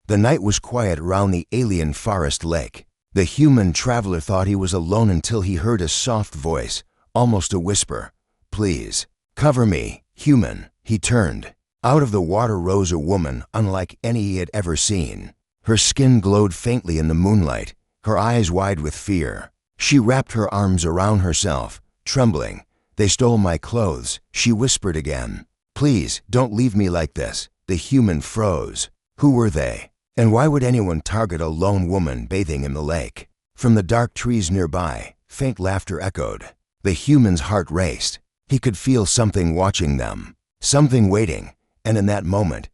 The night was quiet around the alien forest lake. The human traveler thought he was alone until he heard a soft voice, almost a whisper. "Please, cover me, human." He turned. Out of the water rose a woman unlike any he had ever seen. Her skin glowed faintly in the moonlight, her eyes wide with fear. She wrapped her arms around herself, trembling. "They stole my clothes," she whispered again. "Please, don't leave me like this." The human froze. Who were they? And why would anyone target a lone woman bathing in the lake? From the dark trees nearby, faint laughter echoed. The human's heart raced. He could feel something watching them, something waiting, and in that moment,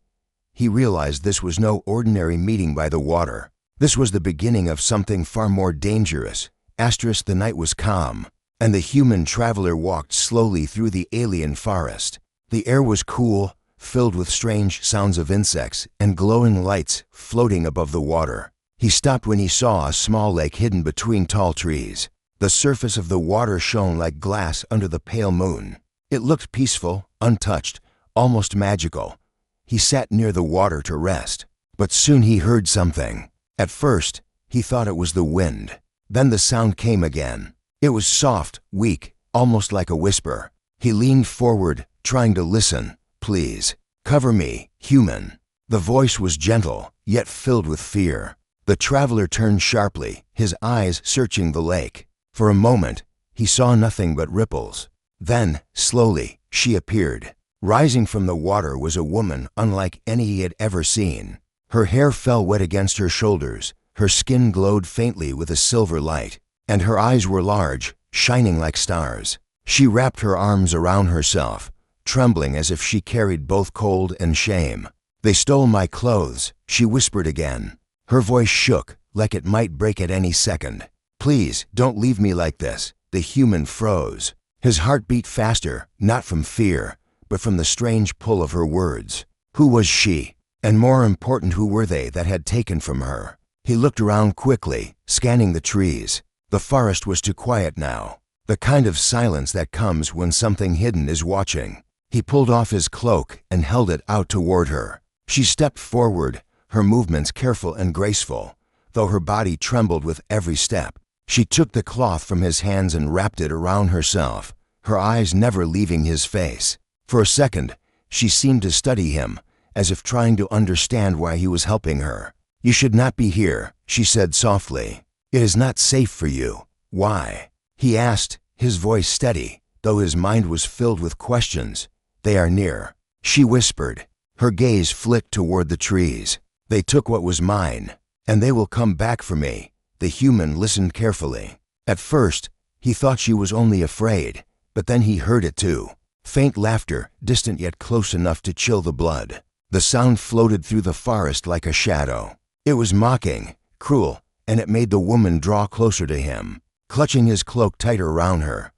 he realized this was no ordinary meeting by the water. This was the beginning of something far more dangerous. The night was calm, and the human traveler walked slowly through the alien forest. The air was cool, filled with strange sounds of insects and glowing lights floating above the water. He stopped when he saw a small lake hidden between tall trees. The surface of the water shone like glass under the pale moon. It looked peaceful, untouched, almost magical. He sat near the water to rest, but soon he heard something. At first, he thought it was the wind. Then the sound came again. It was soft, weak, almost like a whisper. He leaned forward, trying to listen. "Please, cover me, human." The voice was gentle, yet filled with fear. The traveler turned sharply, his eyes searching the lake. For a moment, he saw nothing but ripples. Then, slowly, she appeared. Rising from the water was a woman unlike any he had ever seen. Her hair fell wet against her shoulders, her skin glowed faintly with a silver light, and her eyes were large, shining like stars. She wrapped her arms around herself, trembling as if she carried both cold and shame. "They stole my clothes," she whispered again. Her voice shook, like it might break at any second. "Please, don't leave me like this." The human froze. His heart beat faster, not from fear, but from the strange pull of her words. Who was she? And more important, who were they that had taken from her? He looked around quickly, scanning the trees. The forest was too quiet now, the kind of silence that comes when something hidden is watching. He pulled off his cloak and held it out toward her. She stepped forward, her movements careful and graceful, though her body trembled with every step. She took the cloth from his hands and wrapped it around herself, her eyes never leaving his face. For a second, she seemed to study him, as if trying to understand why he was helping her. "You should not be here," she said softly. "It is not safe for you." "Why?" he asked, his voice steady, though his mind was filled with questions. "They are near," she whispered. Her gaze flicked toward the trees. "They took what was mine, and they will come back for me." The human listened carefully. At first, he thought she was only afraid, but then he heard it too. Faint laughter, distant yet close enough to chill the blood. The sound floated through the forest like a shadow. It was mocking, cruel, and it made the woman draw closer to him, clutching his cloak tighter around her.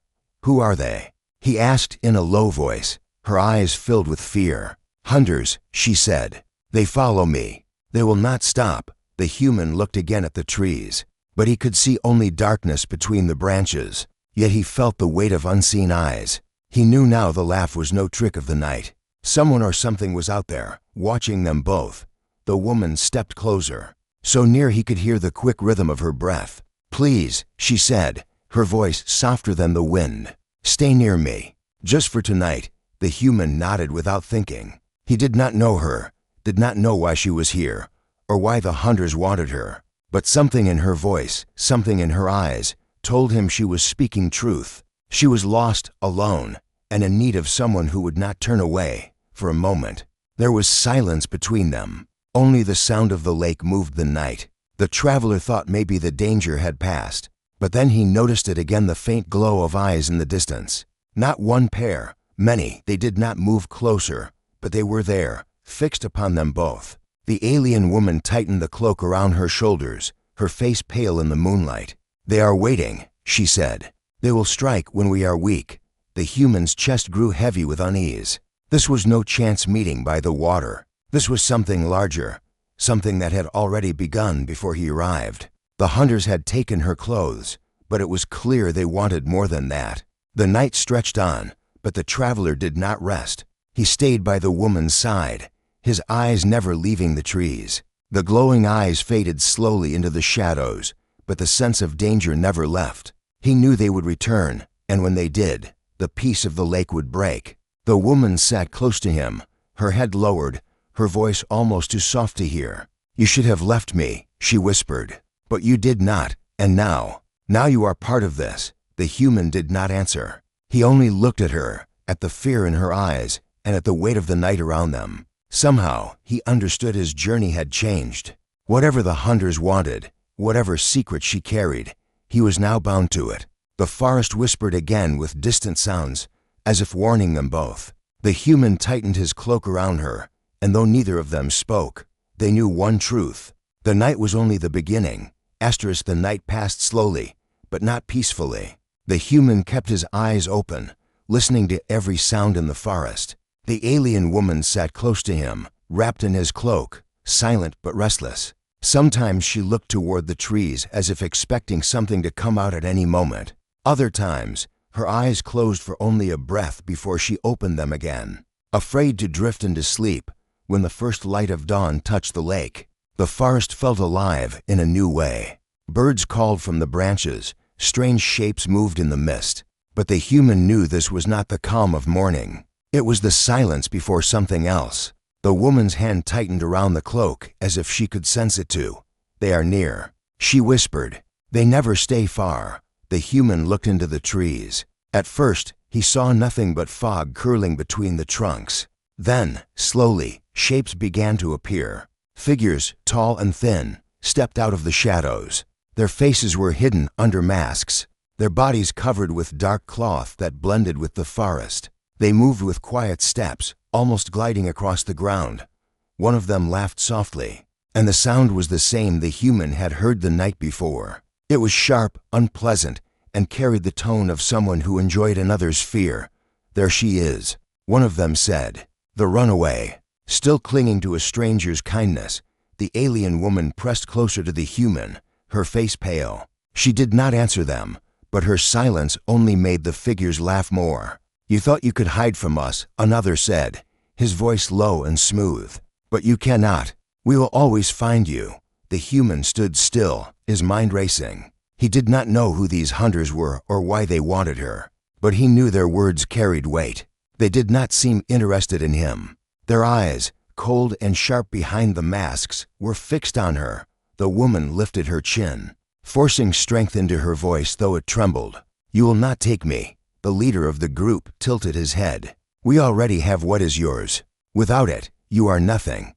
"Who are they?" he asked in a low voice, her eyes filled with fear. "Hunters," she said. "They follow me. They will not stop." The human looked again at the trees, but he could see only darkness between the branches. Yet he felt the weight of unseen eyes. He knew now the laugh was no trick of the night. Someone or something was out there, watching them both. The woman stepped closer, so near he could hear the quick rhythm of her breath. "Please," she said, her voice softer than the wind. "Stay near me. Just for tonight." The human nodded without thinking. He did not know her, did not know why she was here, or why the hunters wanted her. But something in her voice, something in her eyes, told him she was speaking truth. She was lost, alone, and in need of someone who would not turn away. For a moment, there was silence between them. Only the sound of the lake moved the night. The traveler thought maybe the danger had passed, but then he noticed it again, the faint glow of eyes in the distance. Not one pair, many. They did not move closer, but they were there, fixed upon them both. The alien woman tightened the cloak around her shoulders, her face pale in the moonlight. "They are waiting," she said. "They will strike when we are weak." The human's chest grew heavy with unease. This was no chance meeting by the water. This was something larger, something that had already begun before he arrived. The hunters had taken her clothes, but it was clear they wanted more than that. The night stretched on, but the traveler did not rest. He stayed by the woman's side, his eyes never leaving the trees. The glowing eyes faded slowly into the shadows, but the sense of danger never left. He knew they would return, and when they did, the peace of the lake would break. The woman sat close to him, her head lowered, her voice almost too soft to hear. "You should have left me," she whispered. "But you did not, and now you are part of this." The human did not answer. He only looked at her, at the fear in her eyes, and at the weight of the night around them. Somehow, he understood his journey had changed. Whatever the hunters wanted, whatever secret she carried, he was now bound to it. The forest whispered again with distant sounds, as if warning them both. The human tightened his cloak around her, and though neither of them spoke, they knew one truth. The night was only the beginning. The night passed slowly, but not peacefully. The human kept his eyes open, listening to every sound in the forest. The alien woman sat close to him, wrapped in his cloak, silent but restless. Sometimes she looked toward the trees as if expecting something to come out at any moment. Other times, her eyes closed for only a breath before she opened them again, afraid to drift into sleep. When the first light of dawn touched the lake, the forest felt alive in a new way. Birds called from the branches, strange shapes moved in the mist. But the human knew this was not the calm of morning. It was the silence before something else. The woman's hand tightened around the cloak as if she could sense it too. "They are near," she whispered. "They never stay far." The human looked into the trees. At first, he saw nothing but fog curling between the trunks. Then, slowly, shapes began to appear. Figures, tall and thin, stepped out of the shadows. Their faces were hidden under masks, their bodies covered with dark cloth that blended with the forest. They moved with quiet steps, almost gliding across the ground. One of them laughed softly, and the sound was the same the human had heard the night before. It was sharp, unpleasant, and carried the tone of someone who enjoyed another's fear. "There she is," one of them said. "The runaway." Still clinging to a stranger's kindness, the alien woman pressed closer to the human, her face pale. She did not answer them, but her silence only made the figures laugh more. "You thought you could hide from us," another said, his voice low and smooth. "But you cannot. We will always find you." The human stood still, his mind racing. He did not know who these hunters were or why they wanted her, but he knew their words carried weight. They did not seem interested in him. Their eyes, cold and sharp behind the masks, were fixed on her. The woman lifted her chin, forcing strength into her voice though it trembled. "You will not take me." The leader of the group tilted his head. "We already have what is yours. Without it, you are nothing."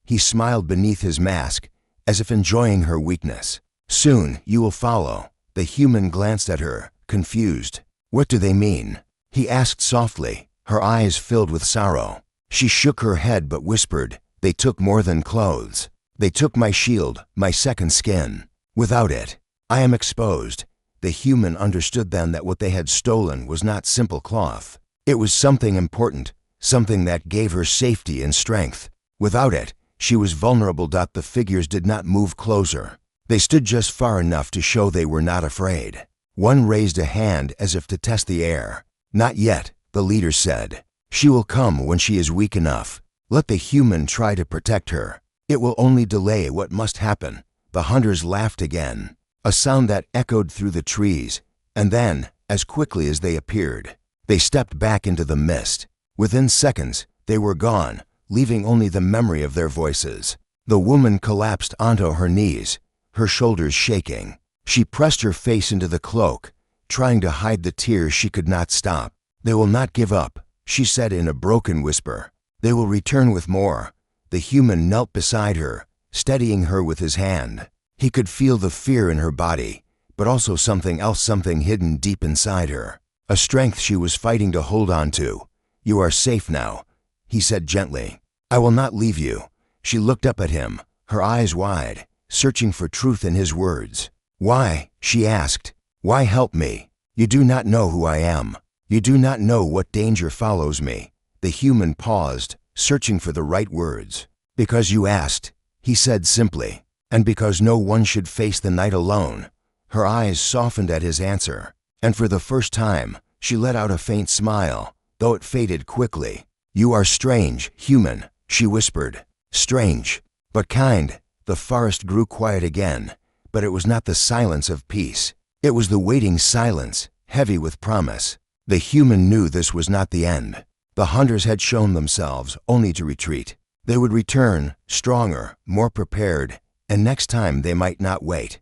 He smiled beneath his mask, as if enjoying her weakness. "Soon you will follow." The human glanced at her, confused. "What do they mean?" he asked softly, her eyes filled with sorrow. She shook her head but whispered, "They took more than clothes. They took my shield, my second skin. Without it, I am exposed." The human understood then that what they had stolen was not simple cloth. It was something important, something that gave her safety and strength. Without it, she was vulnerable. The figures did not move closer. They stood just far enough to show they were not afraid. One raised a hand as if to test the air. "Not yet," the leader said. "She will come when she is weak enough. Let the human try to protect her. It will only delay what must happen." The hunters laughed again, a sound that echoed through the trees, and then, as quickly as they appeared, they stepped back into the mist. Within seconds, they were gone, leaving only the memory of their voices. The woman collapsed onto her knees, her shoulders shaking. She pressed her face into the cloak, trying to hide the tears she could not stop. "They will not give up," she said in a broken whisper. "They will return with more." The human knelt beside her, steadying her with his hand. He could feel the fear in her body, but also something else, something hidden deep inside her, a strength she was fighting to hold on to. "You are safe now," he said gently. "I will not leave you." She looked up at him, her eyes wide, searching for truth in his words. "Why?" she asked. "Why help me? You do not know who I am. You do not know what danger follows me." The human paused, searching for the right words. "Because you asked," he said simply, "and because no one should face the night alone." Her eyes softened at his answer, and for the first time, she let out a faint smile, though it faded quickly. "You are strange, human," she whispered. "Strange, but kind." The forest grew quiet again, but it was not the silence of peace. It was the waiting silence, heavy with promise. The human knew this was not the end. The hunters had shown themselves only to retreat. They would return, stronger, more prepared, and next time they might not wait.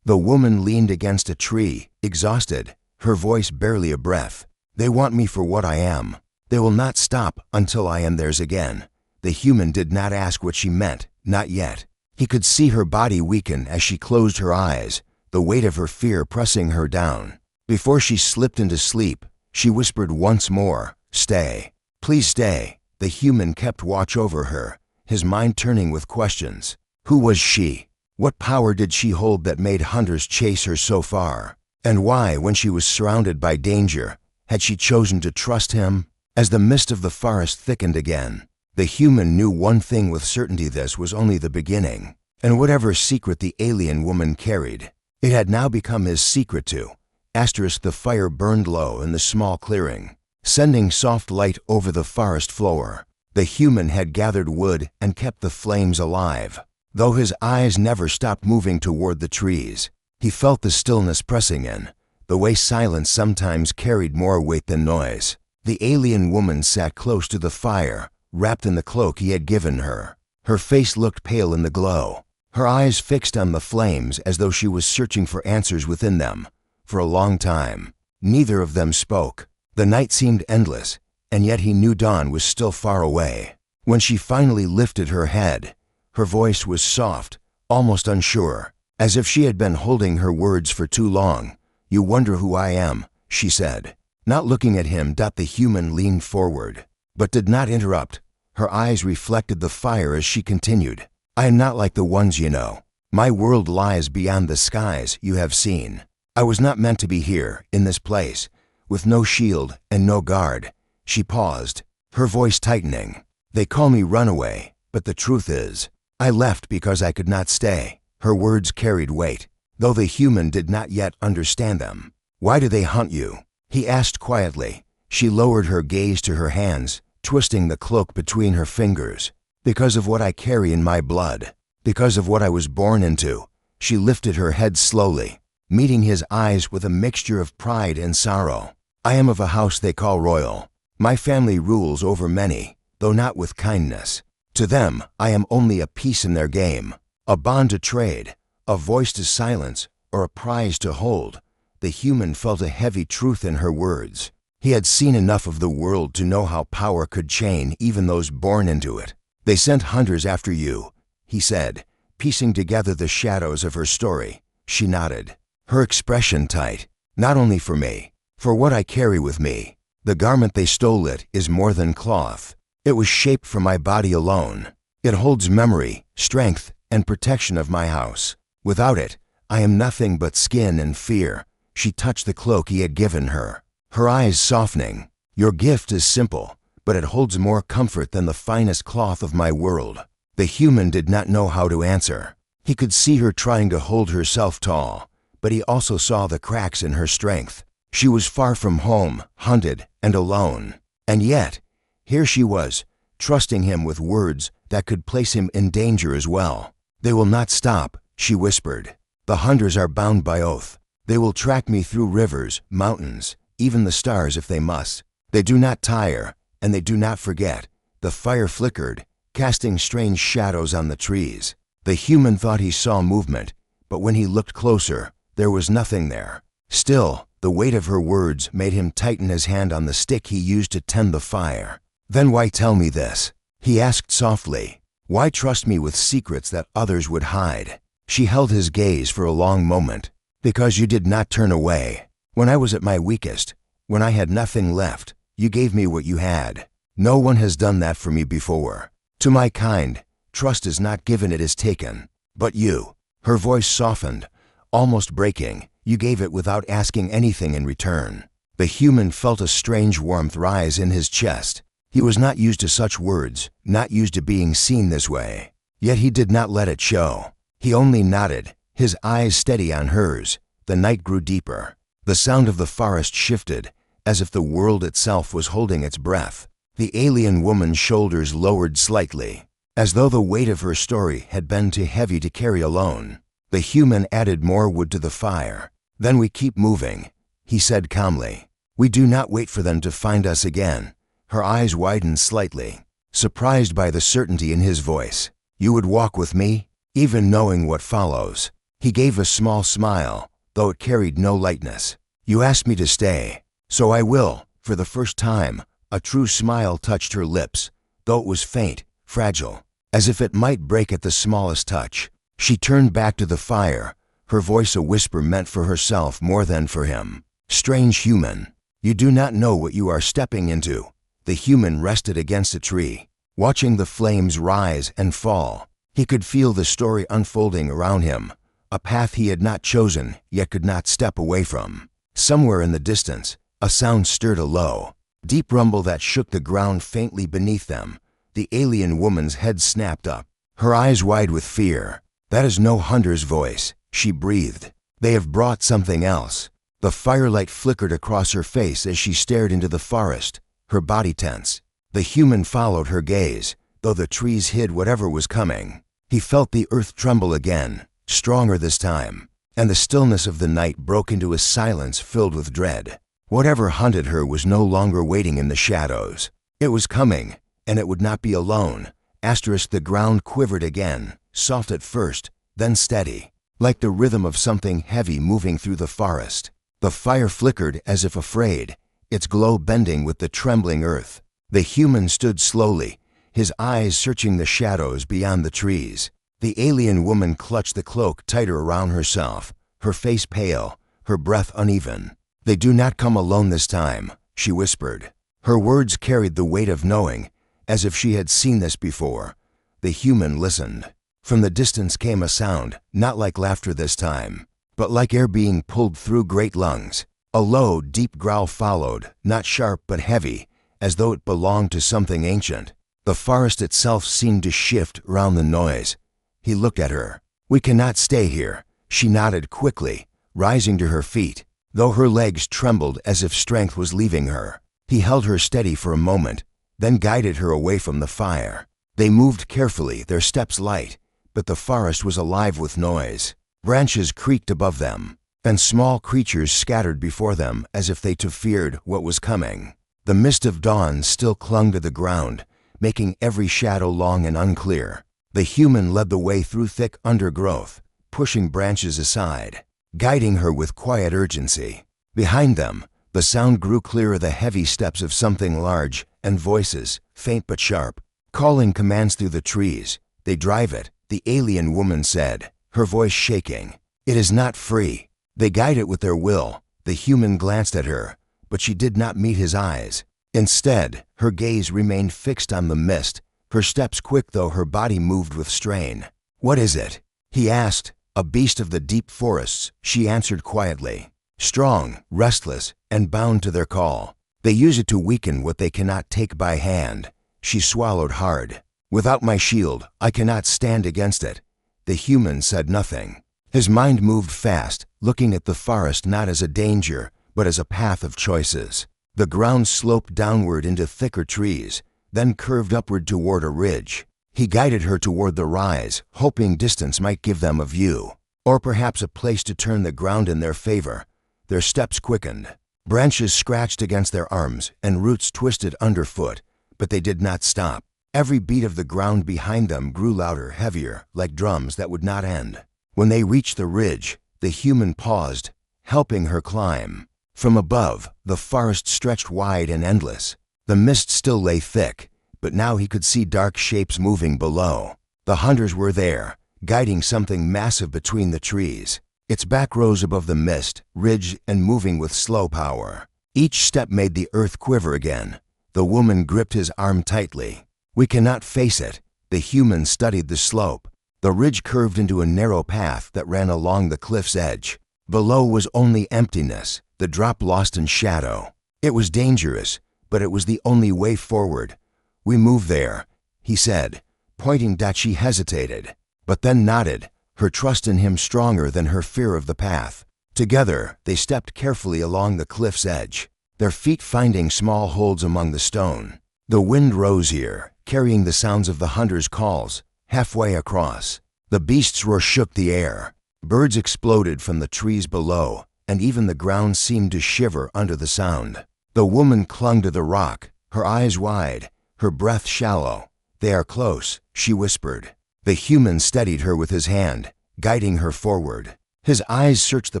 The woman leaned against a tree, exhausted, her voice barely a breath. They want me for what I am. They will not stop until I am theirs again. The human did not ask what she meant, not yet. He could see her body weaken as she closed her eyes, the weight of her fear pressing her down. Before she slipped into sleep, she whispered once more, "Stay. Please stay." The human kept watch over her, his mind turning with questions. Who was she? What power did she hold that made hunters chase her so far? And why, when she was surrounded by danger, had she chosen to trust him? As the mist of the forest thickened again, the human knew one thing with certainty: this was only the beginning. And whatever secret the alien woman carried, it had now become his secret too. The fire burned low in the small clearing, sending soft light over the forest floor. The human had gathered wood and kept the flames alive. Though his eyes never stopped moving toward the trees, he felt the stillness pressing in, the way silence sometimes carried more weight than noise. The alien woman sat close to the fire, wrapped in the cloak he had given her. Her face looked pale in the glow, her eyes fixed on the flames as though she was searching for answers within them. For a long time, neither of them spoke. The night seemed endless, and yet he knew dawn was still far away. When she finally lifted her head, her voice was soft, almost unsure, as if she had been holding her words for too long. "You wonder who I am," she said. Not looking at him, the human leaned forward, but did not interrupt. Her eyes reflected the fire as she continued. "I am not like the ones you know. My world lies beyond the skies you have seen. I was not meant to be here, in this place, with no shield and no guard." She paused, her voice tightening. "They call me Runaway, but the truth is, I left because I could not stay." Her words carried weight, though the human did not yet understand them. "Why do they hunt you?" he asked quietly. She lowered her gaze to her hands, twisting the cloak between her fingers. "Because of what I carry in my blood. Because of what I was born into." She lifted her head slowly, meeting his eyes with a mixture of pride and sorrow. "I am of a house they call royal. My family rules over many, though not with kindness. To them, I am only a piece in their game, a bond to trade, a voice to silence, or a prize to hold." The human felt a heavy truth in her words. He had seen enough of the world to know how power could chain even those born into it. "They sent hunters after you," he said, piecing together the shadows of her story. She nodded, her expression tight. "Not only for me, for what I carry with me. The garment they stole, it is more than cloth. It was shaped for my body alone. It holds memory, strength, and protection of my house. Without it, I am nothing but skin and fear." She touched the cloak he had given her, her eyes softening. "Your gift is simple, but it holds more comfort than the finest cloth of my world." The human did not know how to answer. He could see her trying to hold herself tall, but he also saw the cracks in her strength. She was far from home, hunted, and alone. And yet, here she was, trusting him with words that could place him in danger as well. "They will not stop," she whispered. "The hunters are bound by oath. They will track me through rivers, mountains, even the stars if they must. They do not tire, and they do not forget." The fire flickered, casting strange shadows on the trees. The human thought he saw movement, but when he looked closer, there was nothing there. Still, the weight of her words made him tighten his hand on the stick he used to tend the fire. "Then why tell me this?" he asked softly. "Why trust me with secrets that others would hide?" She held his gaze for a long moment. "Because you did not turn away. When I was at my weakest, when I had nothing left, you gave me what you had. No one has done that for me before. To my kind, trust is not given, it is taken. But you," her voice softened, almost breaking, "you gave it without asking anything in return." The human felt a strange warmth rise in his chest. He was not used to such words, not used to being seen this way. Yet he did not let it show. He only nodded, his eyes steady on hers. The night grew deeper. The sound of the forest shifted, as if the world itself was holding its breath. The alien woman's shoulders lowered slightly. as though the weight of her story had been too heavy to carry alone. The human added more wood to the fire. "Then we keep moving," he said calmly. "We do not wait for them to find us again." Her eyes widened slightly, surprised by the certainty in his voice. "You would walk with me, even knowing what follows?" He gave a small smile, though it carried no lightness. "You asked me to stay, so I will." For the first time, a true smile touched her lips, though it was faint, fragile, as if it might break at the smallest touch. She turned back to the fire, her voice a whisper meant for herself more than for him. "Strange human, you do not know what you are stepping into." The human rested against a tree, watching the flames rise and fall. He could feel the story unfolding around him, a path he had not chosen yet could not step away from. Somewhere in the distance, a sound stirred a low, deep rumble that shook the ground faintly beneath them. The alien woman's head snapped up, her eyes wide with fear. "That is no hunter's voice," she breathed. "They have brought something else." The firelight flickered across her face as she stared into the forest, her body tense. The human followed her gaze, though the trees hid whatever was coming. He felt the earth tremble again, stronger this time, and the stillness of the night broke into a silence filled with dread. Whatever hunted her was no longer waiting in the shadows. It was coming, and it would not be alone. The ground quivered again, soft at first, then steady, like the rhythm of something heavy moving through the forest. The fire flickered as if afraid, its glow bending with the trembling earth. The human stood slowly, his eyes searching the shadows beyond the trees. The alien woman clutched the cloak tighter around herself, her face pale, her breath uneven. "They do not come alone this time," she whispered. Her words carried the weight of knowing, as if she had seen this before. The human listened. From the distance came a sound, not like laughter this time, but like air being pulled through great lungs. A low, deep growl followed, not sharp but heavy, as though it belonged to something ancient. The forest itself seemed to shift around the noise. He looked at her. "We cannot stay here." She nodded quickly, rising to her feet, though her legs trembled as if strength was leaving her. He held her steady for a moment, then guided her away from the fire. They moved carefully, their steps light, but the forest was alive with noise. Branches creaked above them, and small creatures scattered before them as if they too feared what was coming. The mist of dawn still clung to the ground, making every shadow long and unclear. The human led the way through thick undergrowth, pushing branches aside, guiding her with quiet urgency. Behind them, the sound grew clearer, the heavy steps of something large, and voices, faint but sharp, calling commands through the trees. "They drive it," the alien woman said, her voice shaking. "It is not free. They guide it with their will." The human glanced at her, but she did not meet his eyes. Instead, her gaze remained fixed on the mist, her steps quick though her body moved with strain. "What is it?" he asked. "A beast of the deep forests," she answered quietly. "Strong, restless, and bound to their call. They use it to weaken what they cannot take by hand." She swallowed hard. "Without my shield, I cannot stand against it." The human said nothing. His mind moved fast, looking at the forest not as a danger, but as a path of choices. The ground sloped downward into thicker trees, then curved upward toward a ridge. He guided her toward the rise, hoping distance might give them a view, or perhaps a place to turn the ground in their favor. Their steps quickened. Branches scratched against their arms, and roots twisted underfoot, but they did not stop. Every beat of the ground behind them grew louder, heavier, like drums that would not end. When they reached the ridge, the human paused, helping her climb. From above, the forest stretched wide and endless. The mist still lay thick, but now he could see dark shapes moving below. The hunters were there, guiding something massive between the trees. Its back rose above the mist, ridged and moving with slow power. Each step made the earth quiver again. The woman gripped his arm tightly. "We cannot face it." The human studied the slope. The ridge curved into a narrow path that ran along the cliff's edge. Below was only emptiness, the drop lost in shadow. It was dangerous, but it was the only way forward. "We move there," he said, pointing. She hesitated, but then nodded, her trust in him stronger than her fear of the path. Together, they stepped carefully along the cliff's edge, their feet finding small holds among the stone. The wind rose here, carrying the sounds of the hunters' calls, halfway across. The beast's roar shook the air. Birds exploded from the trees below, and even the ground seemed to shiver under the sound. The woman clung to the rock, her eyes wide, her breath shallow. "They are close," she whispered. The human steadied her with his hand, guiding her forward. His eyes searched the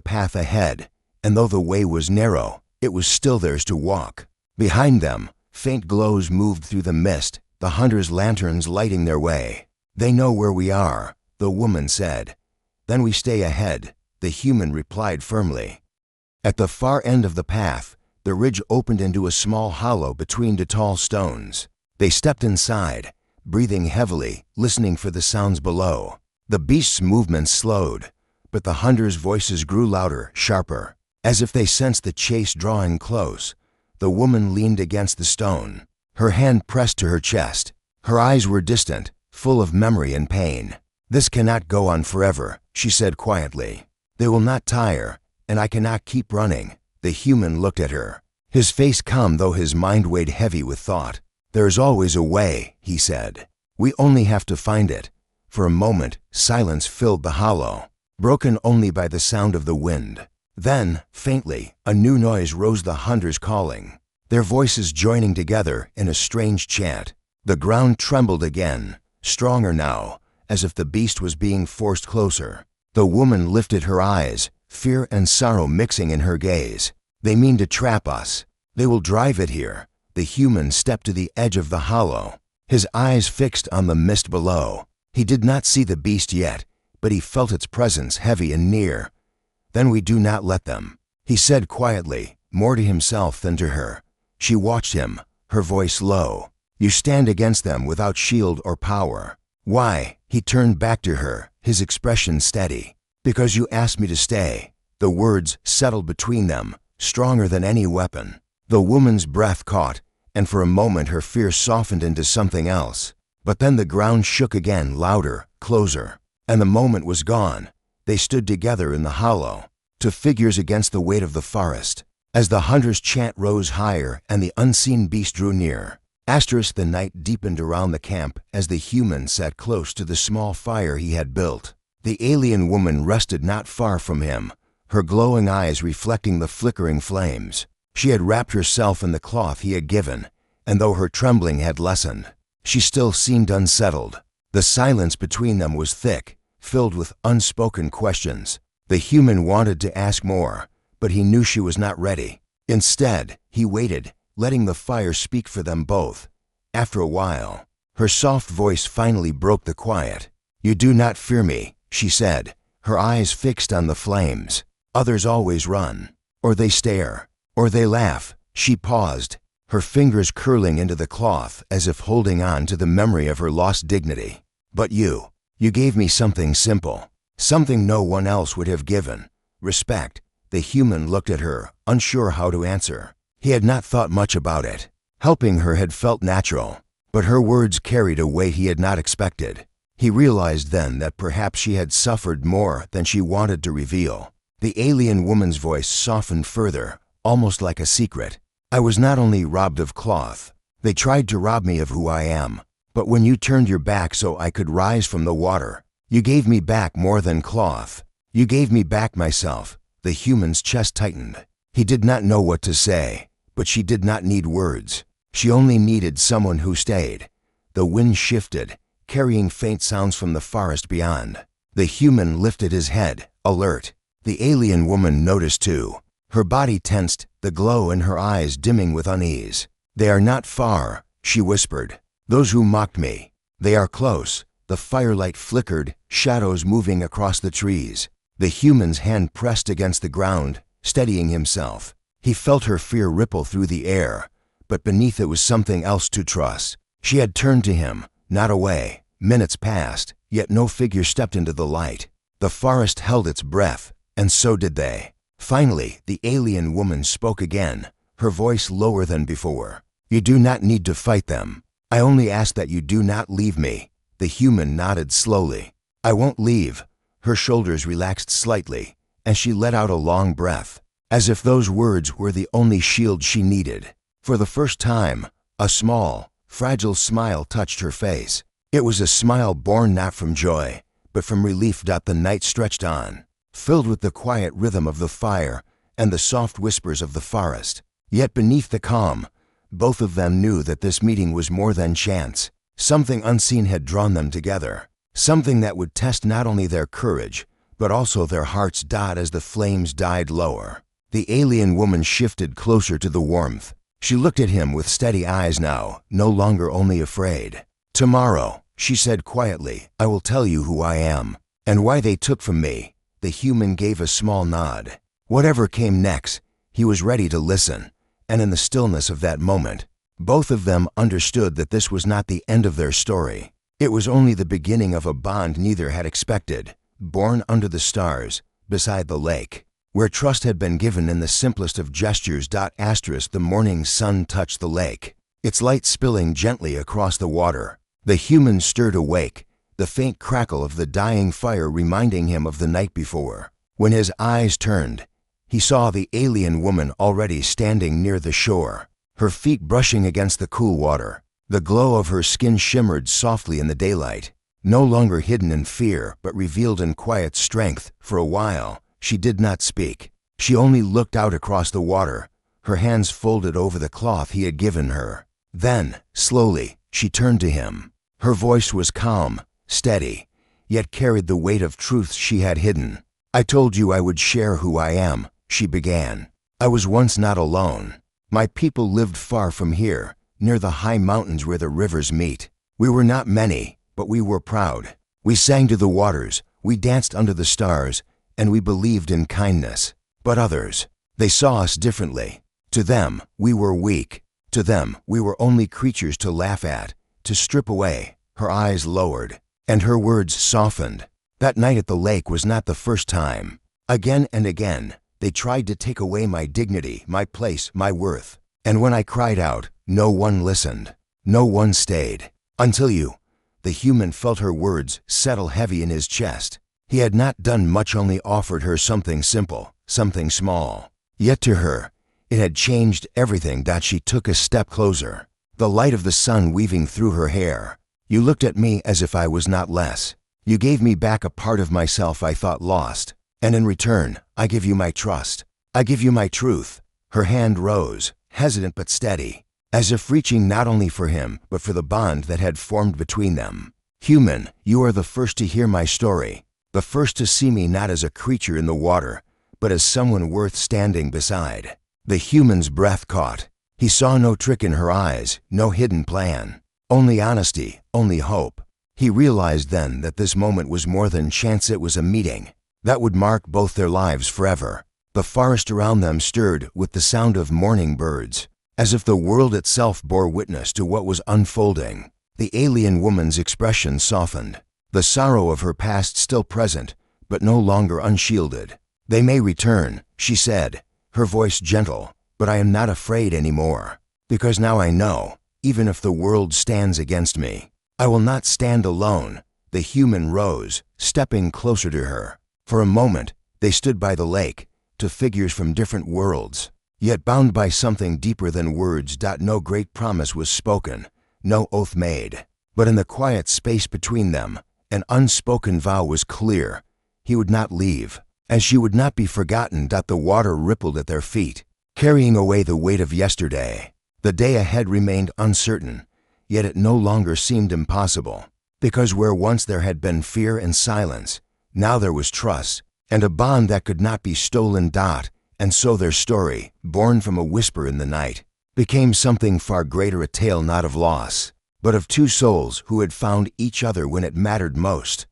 path ahead, and though the way was narrow, it was still theirs to walk. Behind them, faint glows moved through the mist, the hunters' lanterns lighting their way. "They know where we are," the woman said. "Then we stay ahead," the human replied firmly. At the far end of the path, the ridge opened into a small hollow between two tall stones. They stepped inside, breathing heavily, listening for the sounds below. The beast's movements slowed, but the hunters' voices grew louder, sharper. As if they sensed the chase drawing close, the woman leaned against the stone, her hand pressed to her chest. Her eyes were distant, full of memory and pain. "This cannot go on forever," she said quietly. "They will not tire, and I cannot keep running." The human looked at her, his face calm though his mind weighed heavy with thought. "There is always a way," he said. "We only have to find it." For a moment, silence filled the hollow, broken only by the sound of the wind. Then, faintly, a new noise rose, the hunters calling, their voices joining together in a strange chant. The ground trembled again, stronger now, as if the beast was being forced closer. The woman lifted her eyes, fear and sorrow mixing in her gaze. "They mean to trap us. They will drive it here." The human stepped to the edge of the hollow, his eyes fixed on the mist below. He did not see the beast yet, but he felt its presence heavy and near. "Then we do not let them," he said quietly, more to himself than to her. She watched him, her voice low. "You stand against them without shield or power." "Why?" He turned back to her, his expression steady. "Because you asked me to stay." The words settled between them, stronger than any weapon. The woman's breath caught, and for a moment her fear softened into something else. But then the ground shook again, louder, closer, and the moment was gone. They stood together in the hollow, two figures against the weight of the forest. As the hunter's chant rose higher and the unseen beast drew near, the night deepened around the camp as the human sat close to the small fire he had built. The alien woman rested not far from him, her glowing eyes reflecting the flickering flames. She had wrapped herself in the cloth he had given, and though her trembling had lessened, she still seemed unsettled. The silence between them was thick, filled with unspoken questions. The human wanted to ask more, but he knew she was not ready. Instead, he waited, letting the fire speak for them both. After a while, her soft voice finally broke the quiet. "You do not fear me," she said, her eyes fixed on the flames. "Others always run, or they stare, or they laugh." She paused, her fingers curling into the cloth as if holding on to the memory of her lost dignity. "But you gave me something simple, something no one else would have given. Respect." The human looked at her, unsure how to answer. He had not thought much about it. Helping her had felt natural, but her words carried a weight he had not expected. He realized then that perhaps she had suffered more than she wanted to reveal. The alien woman's voice softened further, almost like a secret. "I was not only robbed of cloth. They tried to rob me of who I am. But when you turned your back so I could rise from the water, you gave me back more than cloth. You gave me back myself." The human's chest tightened. He did not know what to say, but she did not need words. She only needed someone who stayed. The wind shifted, carrying faint sounds from the forest beyond. The human lifted his head, alert. The alien woman noticed too. Her body tensed, the glow in her eyes dimming with unease. "They are not far," she whispered. "Those who mocked me. They are close." The firelight flickered, shadows moving across the trees. The human's hand pressed against the ground, steadying himself. He felt her fear ripple through the air, but beneath it was something else to trust. She had turned to him, not away. Minutes passed, yet no figure stepped into the light. The forest held its breath, and so did they. Finally, the alien woman spoke again, her voice lower than before. "You do not need to fight them. I only ask that you do not leave me." The human nodded slowly. "I won't leave." Her shoulders relaxed slightly, and she let out a long breath, as if those words were the only shield she needed. For the first time, a small, fragile smile touched her face. It was a smile born not from joy, but from relief. The night stretched on, filled with the quiet rhythm of the fire and the soft whispers of the forest. Yet beneath the calm, both of them knew that this meeting was more than chance. Something unseen had drawn them together, something that would test not only their courage, but also their hearts. As the flames died lower, the alien woman shifted closer to the warmth. She looked at him with steady eyes now, no longer only afraid. "Tomorrow," she said quietly, "I will tell you who I am, and why they took from me." The human gave a small nod. Whatever came next, he was ready to listen, and in the stillness of that moment, both of them understood that this was not the end of their story. It was only the beginning of a bond neither had expected, born under the stars, beside the lake, where trust had been given in the simplest of gestures. The morning sun touched the lake, its light spilling gently across the water. The human stirred awake, the faint crackle of the dying fire reminding him of the night before. When his eyes turned, he saw the alien woman already standing near the shore, her feet brushing against the cool water. The glow of her skin shimmered softly in the daylight, no longer hidden in fear but revealed in quiet strength. For a while, she did not speak. She only looked out across the water, her hands folded over the cloth he had given her. Then, slowly, she turned to him. Her voice was calm, steady, yet carried the weight of truths she had hidden. "I told you I would share who I am," she began. "I was once not alone. My people lived far from here, near the high mountains where the rivers meet. We were not many, but we were proud. We sang to the waters, we danced under the stars, and we believed in kindness. But others, they saw us differently. To them, we were weak. To them, we were only creatures to laugh at, to strip away." Her eyes lowered, and her words softened. "That night at the lake was not the first time. Again and again, they tried to take away my dignity, my place, my worth. And when I cried out, no one listened. No one stayed. Until you." The human felt her words settle heavy in his chest. He had not done much, only offered her something simple, something small. Yet to her, it had changed everything. She took a step closer, the light of the sun weaving through her hair. "You looked at me as if I was not less. You gave me back a part of myself I thought lost. And in return, I give you my trust. I give you my truth." Her hand rose, hesitant but steady, as if reaching not only for him, but for the bond that had formed between them. "Human, you are the first to hear my story, the first to see me not as a creature in the water, but as someone worth standing beside." The human's breath caught. He saw no trick in her eyes, no hidden plan. Only honesty, only hope. He realized then that this moment was more than chance. It was a meeting that would mark both their lives forever. The forest around them stirred with the sound of morning birds, as if the world itself bore witness to what was unfolding. The alien woman's expression softened, the sorrow of her past still present, but no longer unshielded. "They may return," she said, her voice gentle, "but I am not afraid anymore, because now I know, even if the world stands against me, I will not stand alone." The human rose, stepping closer to her. For a moment, they stood by the lake, two figures from different worlds, yet bound by something deeper than words. No great promise was spoken, no oath made, but in the quiet space between them, an unspoken vow was clear. He would not leave, and she would not be forgotten. The water rippled at their feet, carrying away the weight of yesterday. The day ahead remained uncertain, yet it no longer seemed impossible, because where once there had been fear and silence, now there was trust, and a bond that could not be stolen. And so their story, born from a whisper in the night, became something far greater, a tale not of loss, but of two souls who had found each other when it mattered most.